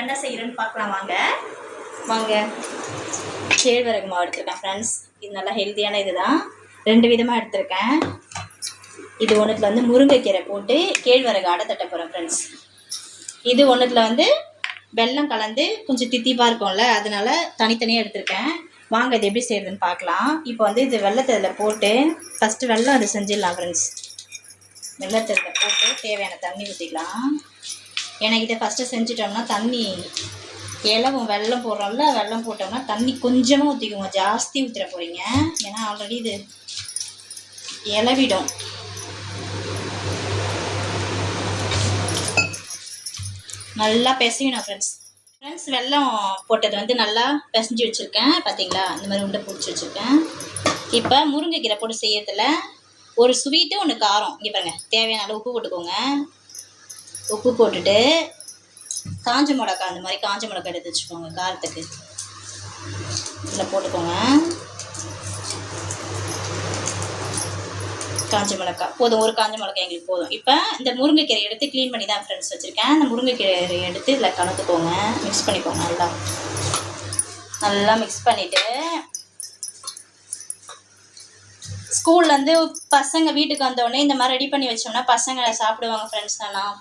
என்ன செய்கிறேன்னு பார்க்கலாம் வாங்க. வாங்க, கேழ்வரகு மாவு எடுத்துருக்கேன் ஃப்ரெண்ட்ஸ். இது நல்லா ஹெல்த்தியான இதுதான். 2 விதமாக எடுத்திருக்கேன். இது ஒன்றுத்தில் வந்து முருங்கைக்கீரை போட்டு கேழ்வரகு அடை தட்ட போகிறேன் ஃப்ரெண்ட்ஸ். இது ஒன்றுத்தில் வந்து வெல்லம் கலந்து கொஞ்சம் தித்திப்பாக இருக்கும்ல, அதனால தனித்தனியாக எடுத்திருக்கேன். வாங்க இது எப்படி செய்கிறதுன்னு பார்க்கலாம். இப்போ வந்து இது வெல்லத்தை இதில் போட்டு ஃபஸ்ட்டு வெல்லம் அது செஞ்சிடலாம் ஃப்ரெண்ட்ஸ். வெல்லத்தை இதில் போட்டு தேவையான தண்ணி ஊற்றிக்கலாம். ஏன்னா இதை ஃபஸ்ட்டு செஞ்சிட்டோம்னா தண்ணி இலவும், வெல்லம் போடுறோம்ல, வெல்லம் போட்டோம்னா தண்ணி கொஞ்சமாக ஊற்றிக்குவோங்க, ஜாஸ்தி ஊற்றிட போகிறீங்க. ஏன்னா ஆல்ரெடி இது இலவிடும். நல்லா பிசையணும் ஃப்ரெண்ட்ஸ். வெல்லம் போட்டது வந்து நல்லா பிசைஞ்சு வச்சுருக்கேன் பார்த்தீங்களா, இந்த மாதிரி உண்டை பிடிச்சி வச்சுருக்கேன். இப்போ முருங்கைக்கீரை போட்டு செய்யறதுல ஒரு ஸ்வீட்டு ஒன்று காரம். இங்கே பாருங்கள், தேவையான அளவு உப்பு போட்டுக்கோங்க. உப்பு போட்டுட்டு காஞ்ச மிளகா, அந்த மாதிரி காஞ்ச மிளகா எடுத்து வச்சுக்கோங்க காரத்துக்கு. இதில் போட்டுக்கோங்க. காஞ்ச மிளகா போதும், ஒரு காஞ்ச மிளகா எங்களுக்கு போதும். இப்போ இந்த முருங்கைக்கீரை எடுத்து க்ளீன் பண்ணி தான் ஃப்ரெண்ட்ஸ் வச்சுருக்கேன். அந்த முருங்கைக்கீரை எடுத்து இதில் கலந்துக்கோங்க, மிக்ஸ் பண்ணிக்கோங்க. நல்லா மிக்ஸ் பண்ணிவிட்டு ஸ்கூல்லேருந்து பசங்க வீட்டுக்கு வந்தோடனே இந்த மாதிரி ரெடி பண்ணி வச்சோம்னா பசங்க சாப்பிடுவாங்க ஃப்ரெண்ட்ஸ். ஆனால்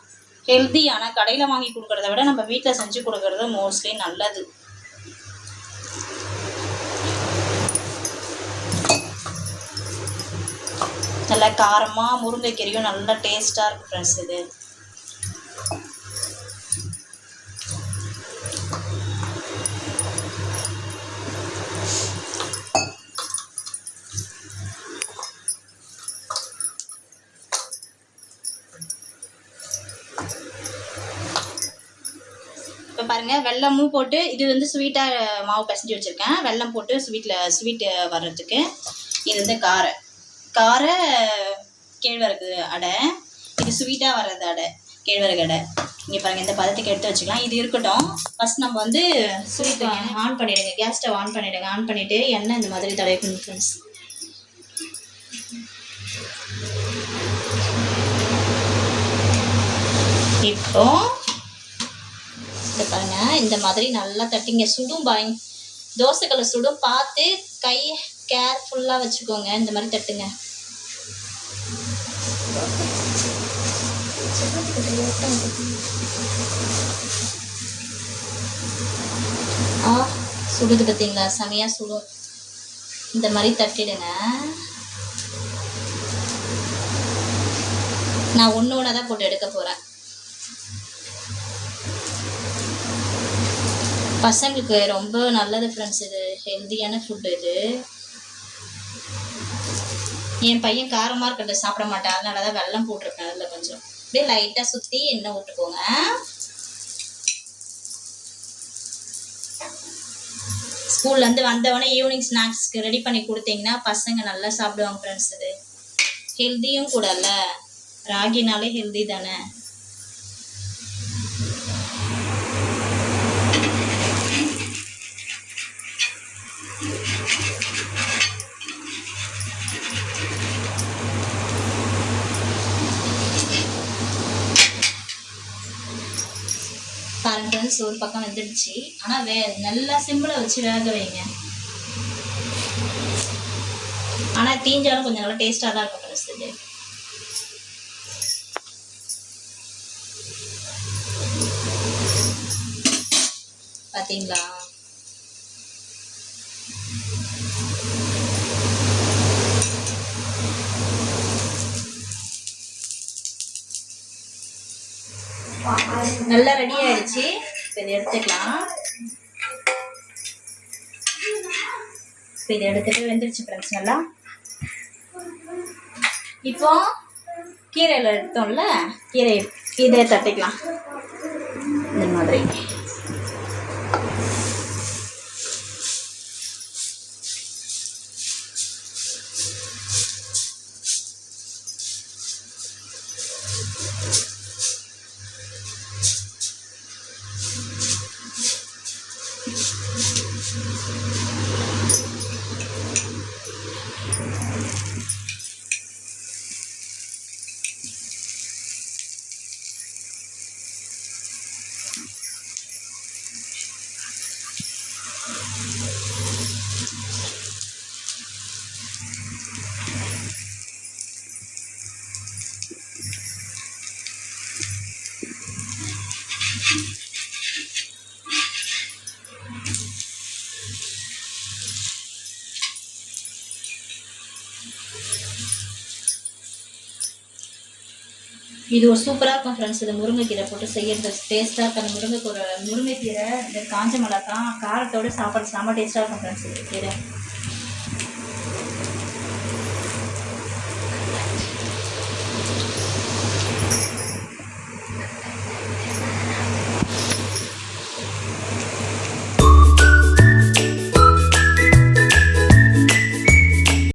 ஹெல்தி. ஆனால் கடையில் வாங்கி கொடுக்குறத விட நம்ம வீட்டில் செஞ்சு கொடுக்குறது மோஸ்ட்லி நல்லது. நல்லா காரமாக முருங்கைக்கீரையும் நல்லா டேஸ்ட்டாக இருக்கும் ஃப்ரெண்ட்ஸ். இது இப்போ பாருங்கள், வெல்லமும் போட்டு இது வந்து ஸ்வீட்டாக மாவு பிசைஞ்சு வச்சுருக்கேன். வெல்லம் போட்டு ஸ்வீட்டு வர்றதுக்கு. இது வந்து கார கேழ்வரகு அடை. இது ஸ்வீட்டாக வர்றது அடை, கேழ்வரகு அடை. இங்கே பாருங்கள், இந்த பதத்துக்கு எடுத்து வச்சுக்கலாம். இது இருக்கட்டும். ஃபஸ்ட் நம்ம வந்து ஸ்வீட் ஆன் பண்ணிவிடுங்க. கேஸ் ஸ்டவ் ஆன் பண்ணிவிடுங்க. ஆன் பண்ணிவிட்டு எண்ணெய் இந்த மாதிரி தடவிக்கணும் ஃப்ரெண்ட்ஸ். இப்போ பாருங்க, இந்த மாதிரி நல்லா தட்டிங்க. சுடும் தோசைக்கல்லை சுடும், பார்த்து கை கேர்ஃபுல்லாக வச்சுக்கோங்க. இந்த மாதிரி தட்டுங்க. சுடுது பார்த்தீங்களா, செமையாக சுடும். இந்த மாதிரி தட்டிடுங்க. நான் ஒன்று ஒன்றா தான் போட்டு எடுக்க போகிறேன். பசங்களுக்கு ரொம்ப நல்லது ஃப்ரெண்ட்ஸ். இது ஹெல்த்தியான ஃபுட்டு. இது என் பையன் காரமாக இருக்கிறத சாப்பிட மாட்டான், அதனால தான் வெல்லம் போட்டிருக்கேன். அதில் கொஞ்சம் அப்படியே லைட்டாக சுற்றி எண்ணெய் விட்டுக்கோங்க. ஸ்கூல்லேருந்து வந்தவொடனே ஈவினிங் ஸ்நாக்ஸ்க்கு ரெடி பண்ணி கொடுத்தீங்கன்னா பசங்க நல்லா சாப்பிடுவாங்க ஃப்ரெண்ட்ஸ். இது ஹெல்த்தியும் கூடல்ல, ராகினாலே ஹெல்தி தானே. பாருங்க ஃப்ரெண்ட்ஸ், ஒரு பக்கம் வெந்துடுச்சு. ஆனால் நல்லா சிம்பிளை வச்சு வேக வைங்க. ஆனால் தீஞ்சாலும் கொஞ்சம் நல்லா டேஸ்ட்டாக தான் இருக்கும் ஃப்ரெண்ட்ஸ். இது பார்த்தீங்களா, நல்லா ரெடி ஆயிடுச்சு. இதை எடுத்துக்கலாம். இதை எடுத்துட்டு வெந்துருச்சு ஃப்ரெண்ட்ஸ் நல்லா. இப்போ கீரையில் எடுத்தோம்ல, இதை தட்டிக்கலாம் இந்த மாதிரி. இது ஒரு சூப்பராக இருக்கும் ஃப்ரெண்ட்ஸ். இது முருங்கைக்கீரை போட்டு செய்யறது டேஸ்ட்டாக இருக்கும். அந்த முருங்கைக்கீரை இந்த காஞ்ச மிளகா காரத்தோடு சாப்பாடு செம்ம டேஸ்ட்டாக இருக்கும் ஃப்ரெண்ட்ஸ். இது கீரை